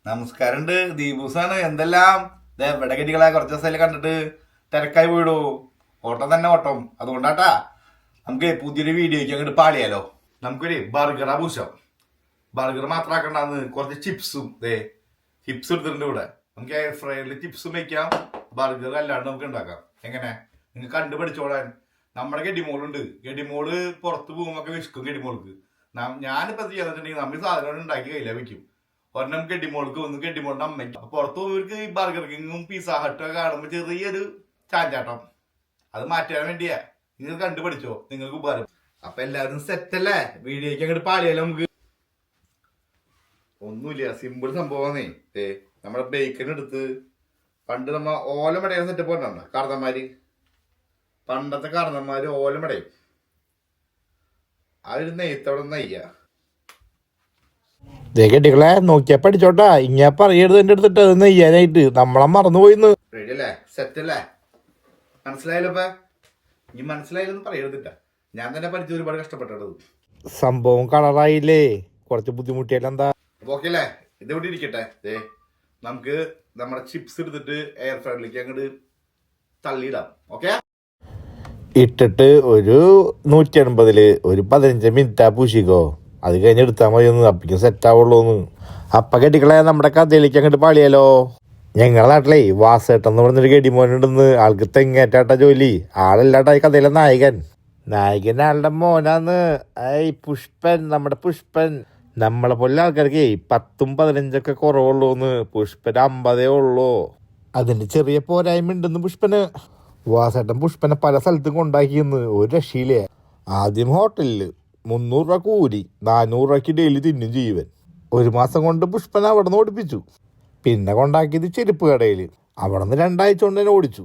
നമസ്കാരമുണ്ട്. ദീപൂസാണ്. എന്തെല്ലാം എവിടെ കെട്ടികളെ കുറച്ച് ദിവസമായാലും കണ്ടിട്ട് തിരക്കായി പോയിടൂ. ഓട്ടം തന്നെ ഓട്ടം. അതുകൊണ്ടാട്ടാ നമുക്ക് പുതിയൊരു വീഡിയോയ്ക്ക് അങ്ങോട്ട് പാളിയാലോ. നമുക്കൊരു ബർഗർ ആഘോഷം. ബർഗർ മാത്രമാക്കണ്ടെന്ന് കുറച്ച് ചിപ്സും ചിപ്സ് എടുത്തിട്ടുണ്ട് ഇവിടെ. നമുക്ക് എയർ ഫ്രയറിൽ ചിപ്സും വയ്ക്കാം, ബർഗർ അല്ലാണ്ട് നമുക്ക് ഉണ്ടാക്കാം. എങ്ങനെ നിങ്ങൾ കണ്ടുപഠിച്ചോളാൻ. നമ്മുടെ ഗഡിമോളുണ്ട്. ഗഡിമോള് പുറത്ത് പോകുമ്പോ വിശക്കും ഗഡിമോൾക്ക്. ഞാനിപ്പോ ചെയ്യാന്നുണ്ടെങ്കിൽ നമ്മൾ സാധനം ഉണ്ടാക്കി കയ്യില വെക്കും. ഒരെണ്ണം ഗഡിമോൾക്ക് ഒന്ന് ഗഡിമോളിന്റെ അമ്മയ്ക്ക്. അപ്പൊ പുറത്ത് പോകുന്നവർക്ക് ഈ ബർഗർ കിങ്ങും പിസ്സ ഹട്ടൊക്കെ കാണുമ്പോൾ ചെറിയൊരു ചാഞ്ചാട്ടം. അത് മാറ്റാൻ വേണ്ടിയാ. നിങ്ങൾ കണ്ടുപഠിച്ചോ, നിങ്ങൾക്ക് ഉപകാരം. അപ്പൊ എല്ലാവരും സെറ്റ് അല്ലേ? വീഡിയോക്ക് അങ്ങോട്ട് പാളിയല്ലോ. നമുക്ക് ഒന്നുമില്ല, സിമ്പിൾ സംഭവമാണേ. നമ്മുടെ ബേക്കൻ എടുത്ത് പണ്ട് നമ്മ ഓലമടയുടെ സെറ്റപ്പ് പറഞ്ഞോ കാർന്നന്മാര്. പണ്ടത്തെ കാർന്നന്മാര് ഓലമടയും ആ ഒരു നെയ്ത്തവിടെ നെയ്യ കെട്ടികളെ നോക്കിയാ പഠിച്ചോട്ടാ. ഇങ്ങനെ പറയരുത് എന്റെ അടുത്തിട്ട് അത് നെയ്യാനായിട്ട്. നമ്മളെ മറന്നുപോയിന്ന്. റെഡി അല്ലേ? സെറ്റ് അല്ലേ? മനസ്സിലായല്ലോ. ഇപ്പൊ ഈ മനസ്സിലായാലൊന്നും പറയരുതിട്ട. ഞാൻ തന്നെ പഠിച്ച് ഒരുപാട് കഷ്ടപ്പെട്ടത്. സംഭവം കളറായില്ലേ? കുറച്ച് ബുദ്ധിമുട്ടിയാലും എന്താ. ഓക്കെ അല്ലേ? ഇത് ഇവിടെ ഇരിക്കട്ടെ. നമുക്ക് നമ്മുടെ ചിപ്സ് എടുത്തിട്ട് എയർ ഫ്രയറിലേക്ക് അങ്ങോട്ട് തള്ളിയിടാം. ഓക്കെ, ഇട്ടിട്ട് ഒരു 180 ഒരു 15 മിനിറ്റ് പൂശിക്കോ. അത് കഴിഞ്ഞ് എടുത്താൽ മതി. ഒന്ന് അപ്പിക്കും സെറ്റ് ആവുള്ളൂന്ന്. അപ്പ കെട്ടിക്കളെ നമ്മുടെ കഥയിലേക്ക് അങ്ങോട്ട് പാളിയാലോ. ഞങ്ങളുടെ നാട്ടിലേ വാസേട്ടെന്ന് പറഞ്ഞൊരു ഗഡിമോനുണ്ടെന്ന്. ആൾക്ക് തെങ്ങേറ്റാട്ട ജോലി. ആളല്ലാട്ടാ ഈ കഥയിലെ നായകൻ. നായകൻ ആളുടെ മോനാന്ന്. പുഷ്പൻ, നമ്മുടെ പുഷ്പൻ. നമ്മളെ പോലെ ആൾക്കാർക്ക് 10-15 കുറവുള്ളൂന്ന്. പുഷ്പന് 50 ഉള്ളൂ. അതിന്റെ ചെറിയ പോരായ്മ ഉണ്ടെന്ന് പുഷ്പന്. വാസേട്ടൻ പുഷ്പനെ പല സ്ഥലത്തും കൊണ്ടാക്കിയെന്ന്. ഒരു രക്ഷയില്ലേ. ആദ്യം ഹോട്ടലില് 300 രൂപ കൂലി, 400 രൂപയ്ക്ക് ഡെയിലി തിന്നും ജീവൻ. ഒരു മാസം കൊണ്ട് പുഷ്പനെ അവിടെ നിന്ന് ഓടിപ്പിച്ചു. പിന്നെ കൊണ്ടാക്കിയത് ചെരുപ്പ് കടയിൽ. അവിടെ നിന്ന് 2 ആഴ്ച കൊണ്ട് തന്നെ ഓടിച്ചു.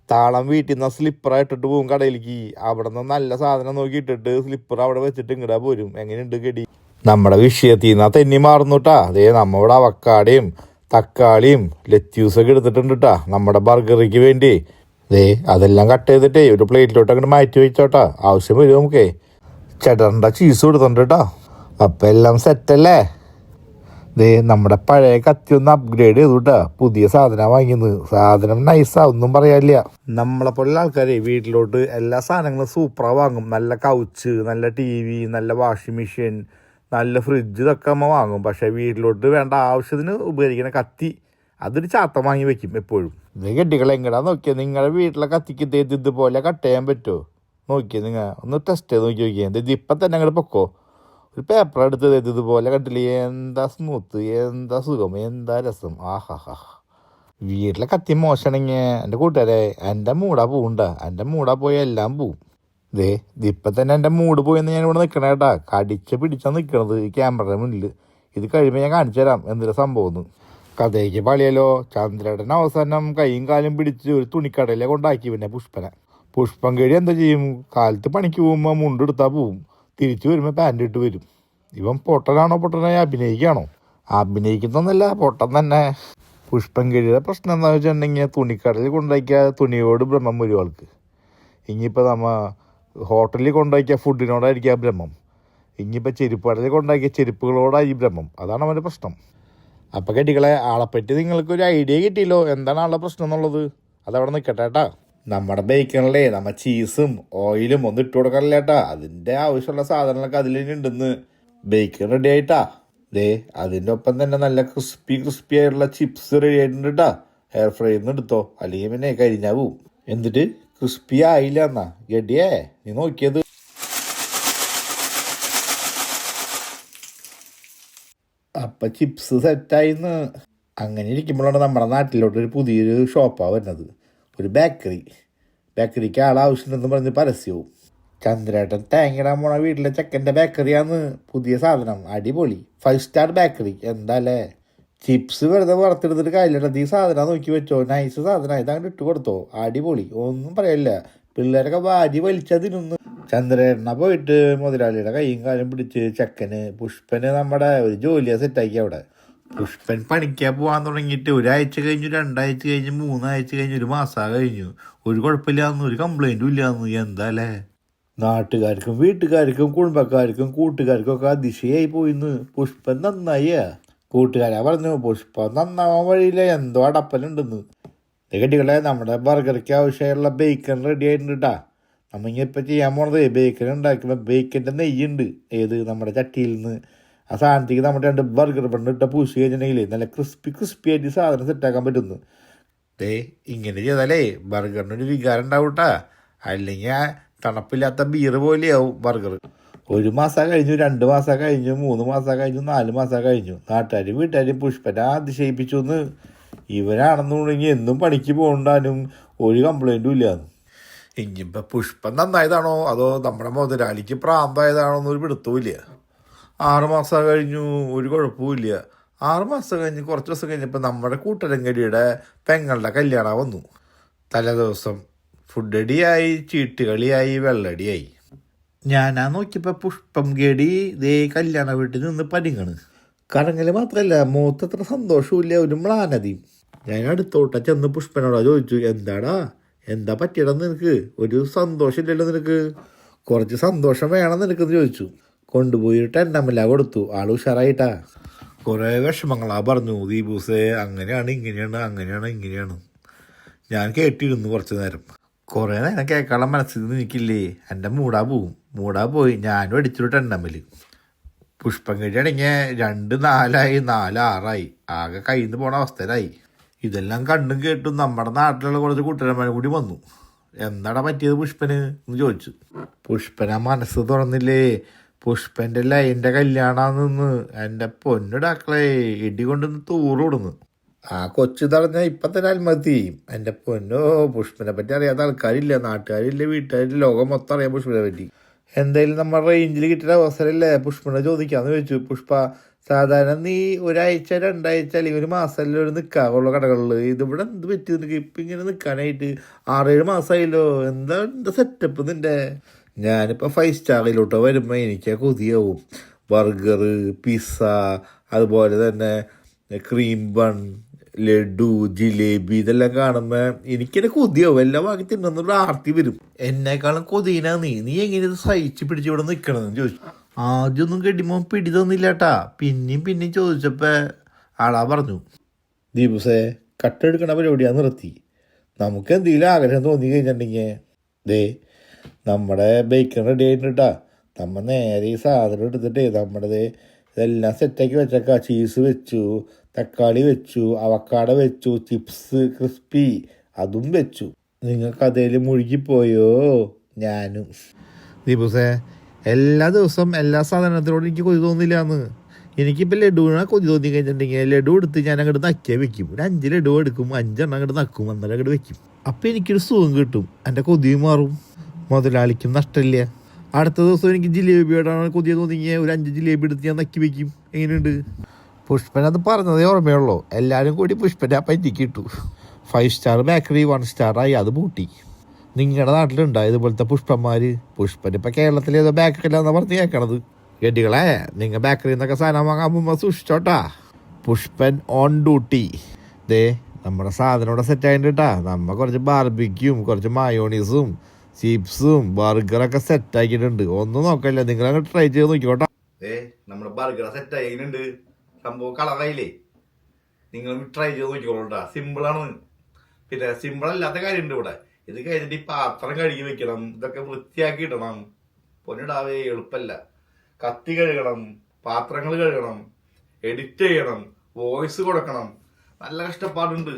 താളം വീട്ടിൽ നിന്ന് സ്ലിപ്പറായിട്ടിട്ട് പോകും കടയിലേക്ക്. അവിടെ നിന്ന് നല്ല സാധനം നോക്കി ഇട്ടിട്ട് സ്ലിപ്പർ അവിടെ വെച്ചിട്ട് ഇങ്ങടാ പോരും. എങ്ങനെയുണ്ട് ഗഡി? നമ്മുടെ വിഷയത്തിൽ നിന്നാ തെന്നി മാറുന്നുട്ടാ. നമ്മ ഇവിടെ അവക്കാടയും തക്കാളിയും ലെറ്റ്യൂസൊക്കെ എടുത്തിട്ടുണ്ട് കേട്ടാ നമ്മുടെ ബർഗറിക്ക് വേണ്ടി. അതെല്ലാം കട്ട് ചെയ്തിട്ടേ ഒരു പ്ലേറ്റിലോട്ട് അങ്ങോട്ട് മാറ്റി വെച്ചോട്ടാ. ആവശ്യം വരും നമുക്കേ. ചെടറിൻ്റെ ചീസ് കൊടുത്തിട്ടുണ്ട് കേട്ടോ. അപ്പം എല്ലാം സെറ്റല്ലേ? നമ്മുടെ പഴയ കത്തി ഒന്ന് അപ്ഗ്രേഡ് ചെയ്തു കേട്ടാ. പുതിയ സാധനം വാങ്ങിയത്. സാധനം നൈസാ, ഒന്നും പറയാനില്ല. നമ്മളെപ്പോലുള്ള ആൾക്കാരെ വീട്ടിലോട്ട് എല്ലാ സാധനങ്ങളും സൂപ്പറാ വാങ്ങും. നല്ല കൗച്ച്, നല്ല TV, നല്ല വാഷിംഗ് മെഷീൻ, നല്ല ഫ്രിഡ്ജ്, ഇതൊക്കെ നമ്മൾ വാങ്ങും. പക്ഷേ വീട്ടിലോട്ട് വേണ്ട ആവശ്യത്തിന് ഉപകരിക്കുന്ന കത്തി അതൊരു ചാത്തം വാങ്ങി വെക്കും എപ്പോഴും. കെട്ടികളെ എങ്ങടാ നോക്കിയാൽ നിങ്ങളുടെ വീട്ടിലെ കത്തിക്ക് ഇതുപോലെ കട്ട് ചെയ്യാൻ പറ്റുമോ? നോക്കിയേ, നിങ്ങൾ ഒന്ന് ടെസ്റ്റ് ചെയ്ത് നോക്കിയാൽ ഇപ്പം തന്നെ അങ്ങോട്ട് പൊക്കോ. ഒരു പേപ്പർ എടുത്ത് ഇതുപോലെ കണ്ടില്ലേ? എന്താ സ്മൂത്ത്, എന്താ സുഖം, എന്താ രസം. ആഹാ. വീട്ടിലെ കത്തി മോശമാണെങ്കിൽ എൻ്റെ കൂട്ടുകാരെ എൻ്റെ മൂടാ പോവുണ്ട. എൻ്റെ മൂടാ പോയി എല്ലാം പോവും. ഇപ്പം തന്നെ എൻ്റെ മൂട് പോയെന്ന് ഞാൻ ഇവിടെ നിൽക്കണേ കേട്ടാ. കടിച്ച് പിടിച്ചാൽ നിൽക്കണത് ഈ ക്യാമറയുടെ മുന്നിൽ. ഇത് കഴിയുമ്പോൾ ഞാൻ കാണിച്ചു തരാം എന്തൊരു സംഭവം. കഥയ്ക്ക് പളിയല്ലോ. ചന്ദ്രേട്ടൻ അവസാനം കൈയും കാലും പിടിച്ച് ഒരു തുണിക്കടയിലെ കൊണ്ടാക്കി. പിന്നെ പുഷ്പം കേടി എന്താ ചെയ്യും? കാലത്ത് പണിക്ക് പോകുമ്പോൾ മുണ്ടെടുത്താൽ പോവും. തിരിച്ചു വരുമ്പോൾ പാൻറ് ഇട്ട് വരും. ഇവൻ പൊട്ടനാണോ പൊട്ടനായി അഭിനയിക്കുകയാണോ? അഭിനയിക്കുന്നൊന്നല്ല, പൊട്ടൻ തന്നെ. പുഷ്പം കേടിയുടെ പ്രശ്നം എന്താണെന്ന് വെച്ചിട്ടുണ്ടെങ്കിൽ തുണിക്കടയിൽ കൊണ്ടാക്കിയാൽ തുണിയോട് ഭ്രമം വരും ആൾക്ക്. ഇനിയിപ്പോൾ ഹോട്ടലിൽ കൊണ്ടാക്കിയ ഫുഡിനോടായിരിക്കും ഭ്രമം. ഇനിയിപ്പോൾ ചെരുപ്പ് കടയിൽ കൊണ്ടാക്കിയ ചെരുപ്പുകളോടായി ഭ്രമം. അതാണ് അവൻ്റെ പ്രശ്നം. അപ്പം കെട്ടികളെ ആളെപ്പറ്റി നിങ്ങൾക്കൊരു ഐഡിയ കിട്ടിയല്ലോ എന്താണ് ആളുടെ പ്രശ്നം എന്നുള്ളത്. അതവിടെ നിൽക്കട്ടെ കേട്ടാ. നമ്മുടെ ബേക്കണിലെ നമ്മൾ ചീസും ഓയിലും ഒന്നും ഇട്ട് കൊടുക്കാറില്ലേട്ടാ. അതിൻ്റെ ആവശ്യമുള്ള സാധനങ്ങളൊക്കെ അതിലുണ്ടെന്ന്. ബേക്കൺ റെഡി ആയിട്ടാ. അതിൻ്റെ ഒപ്പം തന്നെ നല്ല ക്രിസ്പി ആയിട്ടുള്ള ചിപ്സ് റെഡി ആയിട്ടുണ്ട് കേട്ടാ. എയർ ഫ്രൈയിൽ നിന്ന് എടുത്തോ, അല്ലെങ്കിൽ പിന്നെ കരിഞ്ഞാ പോവും. എന്നിട്ട് ക്രിസ്പി ആയില്ല എന്നാ ഗഡിയേ നീ നോക്കിയത്. അപ്പം ചിപ്സ് സെറ്റായിന്ന്. അങ്ങനെ ഇരിക്കുമ്പോഴാണ് നമ്മുടെ നാട്ടിലോട്ട് ഒരു പുതിയൊരു ഷോപ്പാണ് വരുന്നത്. ഒരു ബേക്കറിക്ക് ആളാവശ്യമുണ്ടെന്ന് പറഞ്ഞ് പരസ്യവും. ചന്ദ്രേട്ടൻ തേങ്ങിടാൻ പോണ വീട്ടിലെ ചെക്കൻ്റെ ബേക്കറിയാന്ന്. പുതിയ സാധനം, അടിപൊളി 5 സ്റ്റാർ ബേക്കറി. എന്താല്ലേ? ചിപ്സ് വെറുതെ വറുത്തെടുത്തിട്ട് കയ്യിലിടത്. ഈ സാധനം നോക്കി വെച്ചോ, നൈസ് സാധനം. ഇതങ്ങോട്ട് ഇട്ട് കൊടുത്തോ, അടിപൊളി. ഒന്നും പറയല്ല. പിള്ളേരൊക്കെ വാരി വലിച്ചതിനൊന്ന്. ചന്ദ്രേട്ടനെ പോയിട്ട് മുതലാളിയുടെ കൈയും കാലും പിടിച്ച് ചെക്കന് പുഷ്പന് നമ്മുടെ ഒരു ജോലിയാണ് സെറ്റാക്കി അവിടെ. പുഷ്പൻ പണിക്കാൻ പോകാൻ തുടങ്ങിയിട്ട് 1 ആഴ്ച കഴിഞ്ഞു, 2 ആഴ്ച കഴിഞ്ഞു, 3 ആഴ്ച കഴിഞ്ഞു, 1 മാസം കഴിഞ്ഞു. ഒരു കുഴപ്പമില്ലാന്ന്, ഒരു കംപ്ലൈൻറ്റും ഇല്ലാന്ന്. എന്താല്ലേ? നാട്ടുകാർക്കും വീട്ടുകാർക്കും കുടുംബക്കാർക്കും കൂട്ടുകാർക്കും ഒക്കെ അതിശയായി പോയിന്ന്. പുഷ്പൻ നന്നായി. കൂട്ടുകാരാ പറഞ്ഞു പുഷ്പം നന്നാവാൻ വഴിയില്ല, എന്തോ അടപ്പലുണ്ടെന്ന്. കെട്ടികളെ നമ്മുടെ ബർഗർക്ക് ആവശ്യമുള്ള ബേക്കൺ റെഡി ആയിട്ടുണ്ട് കേട്ടാ. നമ്മളിപ്പോൾ ചെയ്യാൻ പോണത് ബേക്കൺ ഉണ്ടാക്കുമ്പോൾ ബേക്കൻ്റെ നെയ്യുണ്ട് നമ്മുടെ ചട്ടിയിൽ നിന്ന് ആ സാധനത്തേക്ക് നമ്മുടെ 2 ബർഗർ ബണ്ണ് ഇട്ട പൂശി കഴിഞ്ഞിട്ടുണ്ടെങ്കിൽ നല്ല ക്രിസ്പി ആയിട്ട് സാധനം സെറ്റാക്കാൻ പറ്റുന്നു. ഇങ്ങനെ ചെയ്താലേ ബർഗറിനൊരു വികാരം ഉണ്ടാവും കേട്ടാ. അല്ലെങ്കിൽ തണുപ്പില്ലാത്ത ബീർ പോലെയാവും ബർഗർ. 1 മാസം കഴിഞ്ഞു, 2 മാസം കഴിഞ്ഞു, 3 മാസം കഴിഞ്ഞു, 4 മാസം കഴിഞ്ഞു. നാട്ടുകാരും വീട്ടുകാരും പുഷ്പനെ അതിശയിപ്പിച്ചു എന്ന്. ഇവനാണെന്നുണ്ടെങ്കിൽ എന്നും പണിക്ക് പോകണ്ടാനും ഒരു കംപ്ലൈൻറ്റും ഇല്ലാന്ന്. ഇനിയിപ്പോൾ പുഷ്പം നന്നായതാണോ അതോ നമ്മുടെ മുതലാളിക്ക് പ്രാന്തായതാണോ എന്നൊരു പിടുത്തവും. 6 മാസം കഴിഞ്ഞു, ഒരു കുഴപ്പമില്ല. 6 മാസം കഴിഞ്ഞ് കുറച്ച് ദിവസം കഴിഞ്ഞപ്പോൾ നമ്മുടെ കൂട്ടരങ്കരിയുടെ പെങ്ങളുടെ കല്യാണം വന്നു. തലേദിവസം ഫുഡ് അടിയായി, ചീട്ടുകളിയായി, വെള്ളടിയായി. ഞാനാ നോക്കിയപ്പോൾ പുഷ്പം കേടി കല്യാണ വീട്ടിൽ നിന്ന് പരിങ്ങണ്. കറങ്ങൽ മാത്രമല്ല മൂത്തത്ര സന്തോഷമില്ല, ഒരു മ്ലാനതയും. ഞാൻ അടുത്തോട്ട ചെന്ന് പുഷ്പനോടാ ചോദിച്ചു, എന്താ പറ്റിയടാ നിനക്ക്? ഒരു സന്തോഷമില്ലല്ലോ നിനക്ക്, കുറച്ച് സന്തോഷം വേണം നിനക്കെന്ന് ചോദിച്ചു. കൊണ്ടുപോയിട്ട് എണ്ണമല്ല കൊടുത്തു. ആൾ ഉഷാറായിട്ടാ. കുറേ വിഷമങ്ങളാ പറഞ്ഞു. ദീപൂസേ അങ്ങനെയാണ് ഇങ്ങനെയാണ്. ഞാൻ കേട്ടിരുന്നു കുറച്ച് നേരം. കുറേ നേരം കേൾക്കാനുള്ള മനസ്സിൽ നിന്ന് എനിക്കില്ലേ, എൻ്റെ മൂടാ പോയി ഞാനും അടിച്ചിട്ട് എണ്ണമ്മൽ. പുഷ്പം കഴിയാണെങ്കിൽ 2 4 4 6 ആകെ കയ്യിൽ നിന്ന് പോണ അവസ്ഥയിലായി. ഇതെല്ലാം കണ്ടും കേട്ടും നമ്മുടെ നാട്ടിലുള്ള കുറച്ച് കൂട്ടുകാരന്മാരും കൂടി വന്നു. എന്താടാ പറ്റിയത് പുഷ്പന് എന്ന് ചോദിച്ചു. പുഷ്പന മനസ്സ് തുറന്നില്ലേ, പുഷ്പൻ്റെ ലൈൻ്റെ കല്യാണാന്ന്. എൻ്റെ പൊന്നിടാക്കളെ ഇടി കൊണ്ടുവന്ന് തൂറുവിടുന്നു. ആ കൊച്ചു തടഞ്ഞ ഇപ്പം തന്നെ ആത്മഹത്യ ചെയ്യും. എൻ്റെ പൊന്നോ, പുഷ്പനെ പറ്റി അറിയാത്ത ആൾക്കാരില്ല, നാട്ടുകാരില്ല, വീട്ടുകാരില്ല, ലോകം മൊത്തം അറിയാം പുഷ്പനെ പറ്റി. എന്തായാലും നമ്മുടെ റേഞ്ചിൽ കിട്ടിയ അവസരമല്ലേ പുഷ്പനെ ചോദിക്കാമെന്ന് ചോദിച്ചു. പുഷ്പ, സാധാരണ നീ 1 ആഴ്ച 2 ആഴ്ച അല്ലെങ്കിൽ 1 മാസമല്ലോ ഒരു നിൽക്കാറുള്ള കടകളിൽ, ഇതിവിടെ എന്ത് പറ്റി നിനക്ക് ഇപ്പം ഇങ്ങനെ നിൽക്കാനായിട്ട്? 6-7 മാസമായല്ലോ, എന്താ സെറ്റപ്പ് നിൻ്റെ? ഞാനിപ്പോൾ 5 സ്റ്റാറിലോട്ട് വരുമ്പോൾ എനിക്ക് കൊതിയാവും. ബർഗർ, പിസ്സ, അതുപോലെ തന്നെ ക്രീം ബൺ, ലഡു, ജിലേബി, ഇതെല്ലാം കാണുമ്പോൾ എനിക്കെന്നെ കൊതിയാവും. എല്ലാം വാങ്ങി തിന്നൊരു ആർത്തി വരും. എന്നെക്കാളും കൊതിനാ നീ എങ്ങനെ ഇത് സഹിച്ച് പിടിച്ച് ഇവിടെ നിൽക്കണമെന്ന് ചോദിച്ചു. ആദ്യമൊന്നും കെട്ടിമോ പിടി തന്നില്ലാട്ടാ. പിന്നെയും ചോദിച്ചപ്പോൾ ആളാ പറഞ്ഞു, ദീപുസേ കട്ടെടുക്കണ പരിപാടിയാ നിർത്തി. നമുക്ക് എന്തെങ്കിലും ആഗ്രഹം തോന്നി കഴിഞ്ഞിട്ടുണ്ടെങ്കിൽ നമ്മുടെ ബേക്കൺ റെഡി ആയിട്ടാ. നമ്മൾ നേരെ ഈ സാധനം എടുത്തിട്ട് നമ്മുടെ ഇതെല്ലാം സെറ്റാക്കി വെച്ചേക്കാം. ചീസ് വെച്ചു, തക്കാളി വെച്ചു, അവക്കാട വെച്ചു, ചിപ്സ് ക്രിസ്പി അതും വെച്ചു. നിങ്ങൾക്ക് അതേൽ മുഴുകിപ്പോയോ? ഞാനും. ദീപുസേ എല്ലാ ദിവസവും എല്ലാ സാധനത്തിനോടും എനിക്ക് കൊതി തോന്നില്ല എന്ന്. എനിക്കിപ്പോൾ ലഡുവിനെ കൊതി തോന്നി കഴിഞ്ഞിട്ടുണ്ടെങ്കിൽ ലഡു എടുത്ത് ഞാൻ അങ്ങോട്ട് നക്കിയാൽ വെക്കും. ഒരു 5 ലഡു എടുക്കും, 5 എണ്ണം അങ്ങോട്ട് നക്കും, അന്നേരം അങ്ങോട്ട് വെക്കും. അപ്പം എനിക്കൊരു സുഖം കിട്ടും, എൻ്റെ കൊതിയും മാറും, മുതലാളിക്കും നഷ്ടമില്ല. അടുത്ത ദിവസം എനിക്ക് ജിലേബിയോടാണ് കൊതിയ തോന്നിയ ഒരു 5 ജിലേബി എടുത്ത് ഞാൻ നക്കി വെക്കും. എങ്ങനെയുണ്ട്? പുഷ്പൻ അത് പറഞ്ഞതേ ഓർമ്മയുള്ളൂ. എല്ലാവരും കൂടി പുഷ്പൻ്റെ അപ്പം എനിക്ക് ഇട്ടു. 5 സ്റ്റാർ ബേക്കറി 1 സ്റ്റാറായി, അത് പൂട്ടി. നിങ്ങളുടെ നാട്ടിലുണ്ടോ ഇതുപോലത്തെ പുഷ്പന്മാർ? പുഷ്പൻ ഇപ്പം കേരളത്തിലെ ഏതോ ബേക്കറിയിലാണെന്നാണ് പറഞ്ഞ് കേൾക്കണത്. ഗഡികളെ, നിങ്ങൾ ബേക്കറിയിൽ നിന്നൊക്കെ സാധനം വാങ്ങാൻ പോകുമ്പോൾ സൂക്ഷിച്ചോട്ടാ. Pushpan on duty. നമ്മുടെ സാധനം ഇവിടെ സെറ്റ് ആയിട്ടാ. നമ്മൾ കുറച്ച് ബാർബിക്യും കുറച്ച് മയോണീസും ചിപ്സും ബർഗറൊക്കെ സെറ്റ് ആക്കിയിട്ടുണ്ട്. ഒന്നും നോക്കല്ല, നിങ്ങളങ്ങ് ട്രൈ ചെയ്ത് നോക്കിക്കോട്ടെ. നമ്മുടെ ബർഗർ സെറ്റ് ആയിട്ടുണ്ട്, സംഭവം കളറായില്ലേ. നിങ്ങൾ ട്രൈ ചെയ്ത് നോക്കിക്കോളൂട്ടാ. സിമ്പിളാണ്. പിന്നെ സിമ്പിൾ അല്ലാത്ത കാര്യമുണ്ട് ഇവിടെ. ഇത് കഴിഞ്ഞിട്ട് ഈ പാത്രം കഴുകി വെക്കണം, ഇതൊക്കെ വൃത്തിയാക്കി ഇടണം. പൊന്നിടാവേ എളുപ്പമല്ല. കത്തി കഴുകണം, പാത്രങ്ങൾ കഴുകണം, എഡിറ്റ് ചെയ്യണം, വോയിസ് കൊടുക്കണം. നല്ല കഷ്ടപ്പാടുണ്ട്.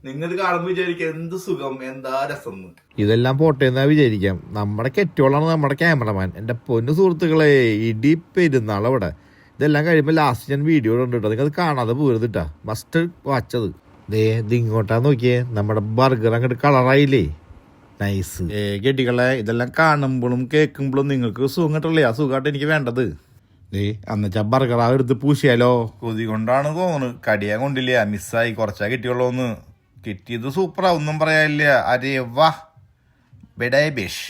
നിങ്ങൾ കാണുമ്പോൾ വിചാരിക്കുക എന്ത് സുഖം, എന്താ രസം. ഇതെല്ലാം പോട്ടെ എന്നാ വിചാരിക്കാം. നമ്മുടെ കെറ്റോളാണ് നമ്മുടെ ക്യാമറമാൻ. എൻ്റെ പൊന്നു സുഹൃത്തുക്കളെ, ഇടി പെരുന്നാൾ അവിടെ. ഇതെല്ലാം കഴിയുമ്പോൾ ലാസ്റ്റ് ഞാൻ വീഡിയോ ഉണ്ട് കേട്ടോ. നിങ്ങൾ കാണാതെ പോരുതിട്ടാ, മസ്റ്റ് വാച്ചത്. ഇങ്ങോട്ടാ നോക്കിയേ, നമ്മുടെ ബർഗർ അങ്ങോട്ട് കളറായില്ലേ, നൈസ്. കെട്ടികളെ, ഇതെല്ലാം കാണുമ്പോഴും കേൾക്കുമ്പോഴും നിങ്ങൾക്ക് സുഖം കിട്ടില്ലേ? ആ സുഖമായിട്ട് എനിക്ക് വേണ്ടത്. അന്നുവെച്ചാ ബർഗറാ എടുത്ത് പൂശിയാലോ. കൊതി കൊണ്ടാണ് തോന്നുന്നു, കടിയാൻ കൊണ്ടില്ല, മിസ്സായി. കുറച്ചാ കിട്ടിയുള്ളൂന്ന്. കിട്ടിയത് സൂപ്പറാ, ഒന്നും പറയാനില്ല. അരേ വാ ബെഡായിബേഷ്.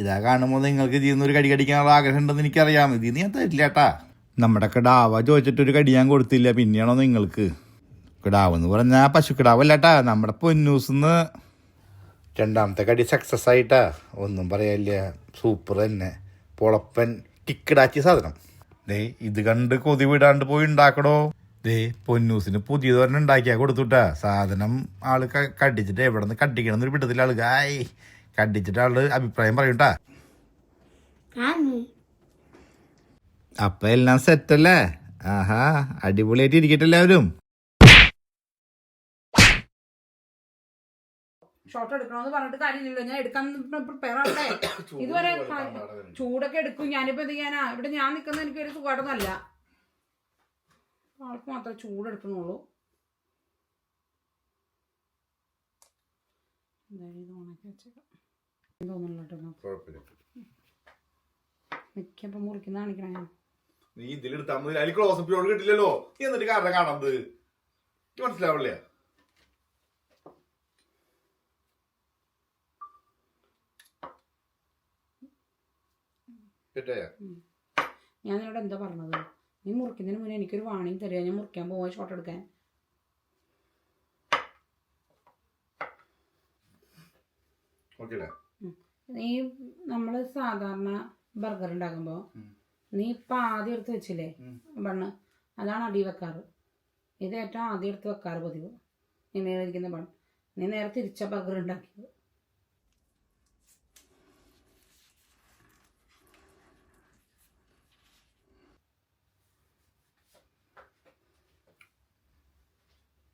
ഇതാ കാണുമ്പോൾ നിങ്ങൾക്ക് ഇതിന്ന് ഒരു കടി കടിക്കാനുള്ള ആഗ്രഹം ഉണ്ടെന്ന് എനിക്കറിയാം. ഇതിന്ന് ഞാൻ തരില്ല കേട്ടാ. നമ്മുടെ കിടാവ ചോദിച്ചിട്ടൊരു കടി ഞാൻ കൊടുത്തില്ല, പിന്നെയാണോ നിങ്ങൾക്ക്? കിടാവെന്ന് പറഞ്ഞാൽ പശുക്കിടാവല്ലേട്ടാ, നമ്മുടെ പൊന്നൂസിന്ന് 2ാമത്തെ കടി സക്സസ് ആയിട്ടാ. ഒന്നും പറയാനില്ല, സൂപ്പർ തന്നെ. പൊളപ്പൻ കിക്കിടാച്ചിയ സാധനം. ഇത് കണ്ട് കൊതി വിടാണ്ട് പോയി ഉണ്ടാക്കടോ. ദേ പൊന്നൂസിന് പുതിയതൊരെണ്ണം ഉണ്ടാക്കിയാ കൊടുത്തുട്ടാ. സാധനം ആള് കടിച്ചിട്ട് എവിടെ നിന്ന് കടിക്കണമെന്നൊരു പിട്ടത്തില്ല ആള്. കായ് കടിച്ചിട്ട് ആള് അഭിപ്രായം പറയൂട്ടാ. അപ്പൊ എല്ലാം സെറ്റല്ലേ? ആഹാ, അടിപൊളിയായിട്ട് ഇരിക്കട്ടെ എല്ലാവരും. ഷോട്ട് എടുക്കണമെന്ന് പറഞ്ഞിട്ട് കാര്യമില്ലല്ലോ, ഞാൻ എടുക്കാൻ പ്രിപ്പയർ ആവട്ടെ. ഇതുവരെ ചൂടൊക്കെ എടുക്കും. ഞാനിപ്പോ എന്ത് ചെയ്യാനാ, ഇവിടെ ഞാൻ നിൽക്കുന്നത് എനിക്കൊരു സുഖമായിട്ടൊന്നല്ല. ആൾക്ക് മാത്രമേ ചൂടെടുക്കണുള്ളൂ. എന്തായാലും ഓണാക്കി വെച്ചേക്കാം. തോന്നുന്നില്ല കേട്ടോ, മിക്കപ്പോ മുറിക്കുന്ന കാണിക്കണേ. നീ ഇതിലെടുത്താ മതി, അതിൽ ക്ലോസപ്പിലോട് കിട്ടില്ലല്ലോ. എന്നിട്ട് കാരണം കാണുന്നത് മനസ്സിലാവില്ലേ? ഞാൻ നിന്നോട് എന്താ പറഞ്ഞത്? നീ മുറിക്കുന്നതിന് മുന്നേ എനിക്കൊരു വാണിംഗ് തരിക, ഞാൻ മുറിക്കാൻ പോവാ ഷോട്ട് എടുക്കാൻ. നീ നമ്മള് സാധാരണ ബർഗർ ഉണ്ടാക്കുമ്പോ നീ ഇപ്പൊ ആദ്യം എടുത്ത് വെച്ചില്ലേ ബണ്ണ്, അതാണ് അടി വെക്കാറ്. ഇത് ഏറ്റവും ആദ്യം എടുത്ത് വെക്കാറ് പതിവ്. നീ നേരെ ഇരിക്കുന്ന ബണ്ണ്, നീ നേരെ തിരിച്ച ബർഗർ ഉണ്ടാക്കിയത്.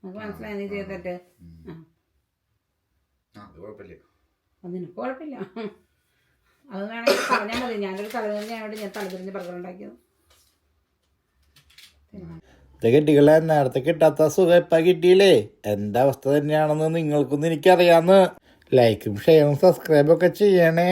നമുക്ക് മനസ്സിലായി നീ ചെയ്തിട്ട്. അതിനിപ്പോ കുഴപ്പമില്ല, അത് വേണമെങ്കിൽ പറഞ്ഞാൽ മതി. ഞാനൊരു തലതിരിഞ്ഞായോണ്ട് ഞാൻ തലതിരിഞ്ഞ് ബർഗർ ഉണ്ടാക്കിയത്. കെട്ടികളെ നേരത്തെ കിട്ടാത്ത സുഖം ഇപ്പം കിട്ടിയില്ലേ? എൻ്റെ അവസ്ഥ തന്നെയാണെന്ന് നിങ്ങൾക്കൊന്നും എനിക്കറിയാന്ന്. ലൈക്കും ഷെയറും സബ്സ്ക്രൈബും ഒക്കെ ചെയ്യണേ.